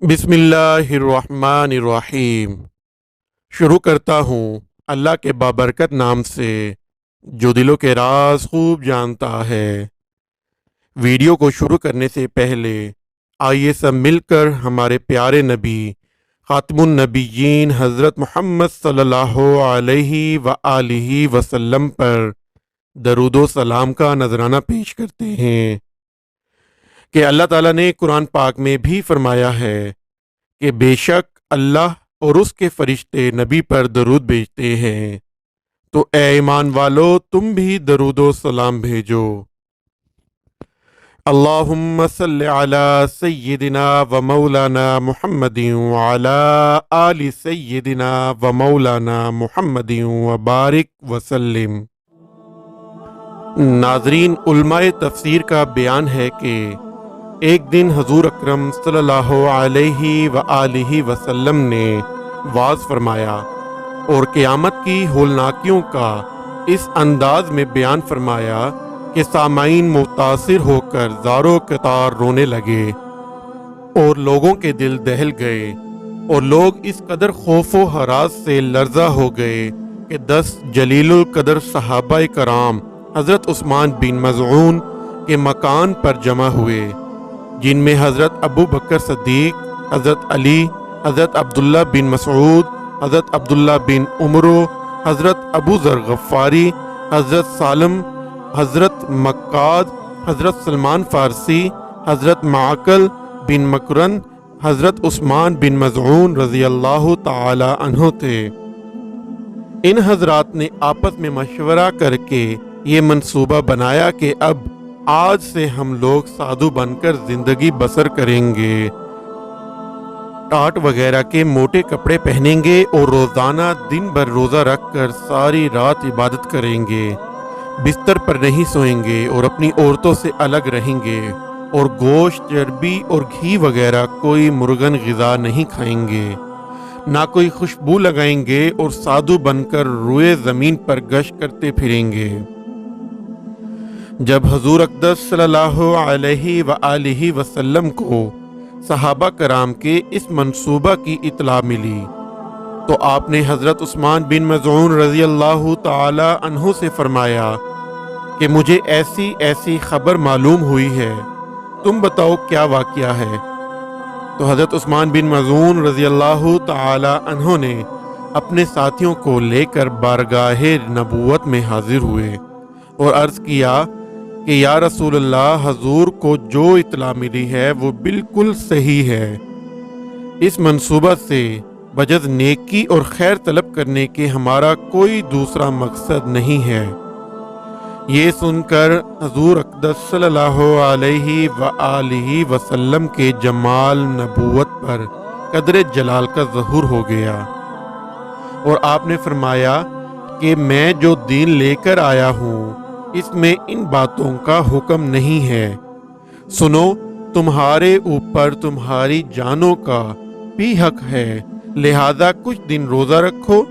بسم اللہ الرحمن الرحیم۔ شروع کرتا ہوں اللہ کے بابرکت نام سے جو دلوں کے راز خوب جانتا ہے۔ ویڈیو کو شروع کرنے سے پہلے آئیے سب مل کر ہمارے پیارے نبی خاتم النبیین حضرت محمد صلی اللہ علیہ وآلہ وسلم پر درود و سلام کا نذرانہ پیش کرتے ہیں کہ اللہ تعالیٰ نے قرآن پاک میں بھی فرمایا ہے کہ بے شک اللہ اور اس کے فرشتے نبی پر درود بھیجتے ہیں، تو اے ایمان والو تم بھی درود و سلام بھیجو۔ اللہم صلی علی سیدنا و مولانا محمد وعلی آل سیدنا و مولانا محمد وبارک وسلم۔ ناظرین، علماء تفسیر کا بیان ہے کہ ایک دن حضور اکرم صلی اللہ علیہ وآلہ وسلم نے واز فرمایا اور قیامت کی ہولناکیوں کا اس انداز میں بیان فرمایا کہ سامعین متاثر ہو کر زارو قطار رونے لگے اور لوگوں کے دل دہل گئے اور لوگ اس قدر خوف و ہراس سے لرزہ ہو گئے کہ 10 جلیل القدر صحابہ کرام حضرت عثمان بن مظعون کے مکان پر جمع ہوئے، جن میں حضرت ابو بکر صدیق، حضرت علی، حضرت عبداللہ بن مسعود، حضرت عبداللہ بن عمرو، حضرت ابو ذر غفاری، حضرت سالم، حضرت مقاد، حضرت سلمان فارسی، حضرت معقل بن مکرن، حضرت عثمان بن مظعون رضی اللہ تعالی عنہ تھے۔ ان حضرات نے آپس میں مشورہ کر کے یہ منصوبہ بنایا کہ اب آج سے ہم لوگ سادھو بن کر زندگی بسر کریں گے، ٹاٹ وغیرہ کے موٹے کپڑے پہنیں گے اور روزانہ دن بھر روزہ رکھ کر ساری رات عبادت کریں گے، بستر پر نہیں سوئیں گے اور اپنی عورتوں سے الگ رہیں گے، اور گوشت، چربی اور گھی وغیرہ کوئی مرغن غذا نہیں کھائیں گے، نہ کوئی خوشبو لگائیں گے، اور سادھو بن کر روئے زمین پر گشت کرتے پھریں گے۔ جب حضور اقدس صلی اللہ علیہ وآلہ وسلم کو صحابہ کرام کے اس منصوبہ کی اطلاع ملی تو آپ نے حضرت عثمان بن مظعون رضی اللہ تعالی عنہ سے فرمایا کہ مجھے ایسی خبر معلوم ہوئی ہے، تم بتاؤ کیا واقعہ ہے؟ تو حضرت عثمان بن مظعون رضی اللہ تعالی عنہ نے اپنے ساتھیوں کو لے کر بارگاہ نبوت میں حاضر ہوئے اور عرض کیا کہ یا رسول اللہ، حضور کو جو اطلاع ملی ہے وہ بالکل صحیح ہے۔ اس منصوبہ سے بجز نیکی اور خیر طلب کرنے کے ہمارا کوئی دوسرا مقصد نہیں ہے۔ یہ سن کر حضور اقدس صلی اللہ علیہ وآلہ وسلم کے جمال نبوت پر قدر جلال کا ظہور ہو گیا اور آپ نے فرمایا کہ میں جو دین لے کر آیا ہوں اس میں ان باتوں کا حکم نہیں ہے۔ سنو، تمہارے اوپر تمہاری جانوں کا بھی حق ہے، لہذا کچھ دن روزہ رکھو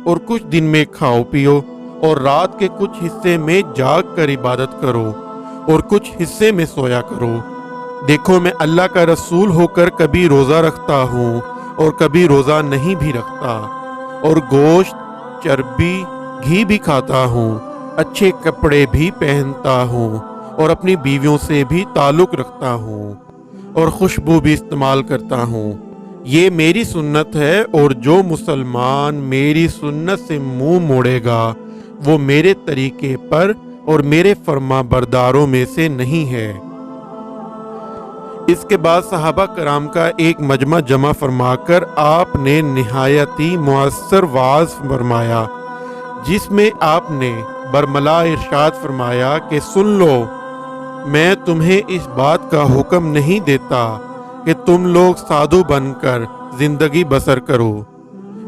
اور کچھ دن میں کھاؤ پیو، اور رات کے کچھ حصے میں جاگ کر عبادت کرو اور کچھ حصے میں سویا کرو۔ دیکھو، میں اللہ کا رسول ہو کر کبھی روزہ رکھتا ہوں اور کبھی روزہ نہیں بھی رکھتا، اور گوشت، چربی، گھی بھی کھاتا ہوں، اچھے کپڑے بھی پہنتا ہوں اور اپنی بیویوں سے بھی تعلق رکھتا ہوں اور خوشبو بھی استعمال کرتا ہوں۔ یہ میری سنت ہے، اور جو مسلمان میری سنت سے منہ موڑے گا وہ میرے طریقے پر اور میرے فرما برداروں میں سے نہیں ہے۔ اس کے بعد صحابہ کرام کا ایک مجمع جمع فرما کر آپ نے نہایتی مؤثر واعظ فرمایا، جس میں آپ نے برملا ارشاد فرمایا کہ سن لو، میں تمہیں اس بات کا حکم نہیں دیتا کہ تم لوگ سادھو بن کر زندگی بسر کرو۔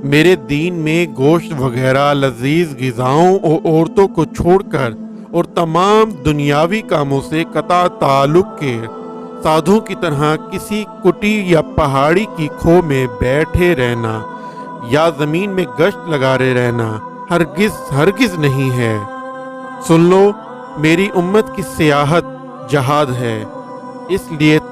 میرے دین میں گوشت وغیرہ لذیذ غذاؤں اور عورتوں کو چھوڑ کر اور تمام دنیاوی کاموں سے قطع تعلق کے سادھو کی طرح کسی کٹی یا پہاڑی کی کھو میں بیٹھے رہنا یا زمین میں گشت لگارے رہنا ہرگز نہیں ہے۔ سن لو، میری امت کی سیاحت جہاد ہے، اس لیے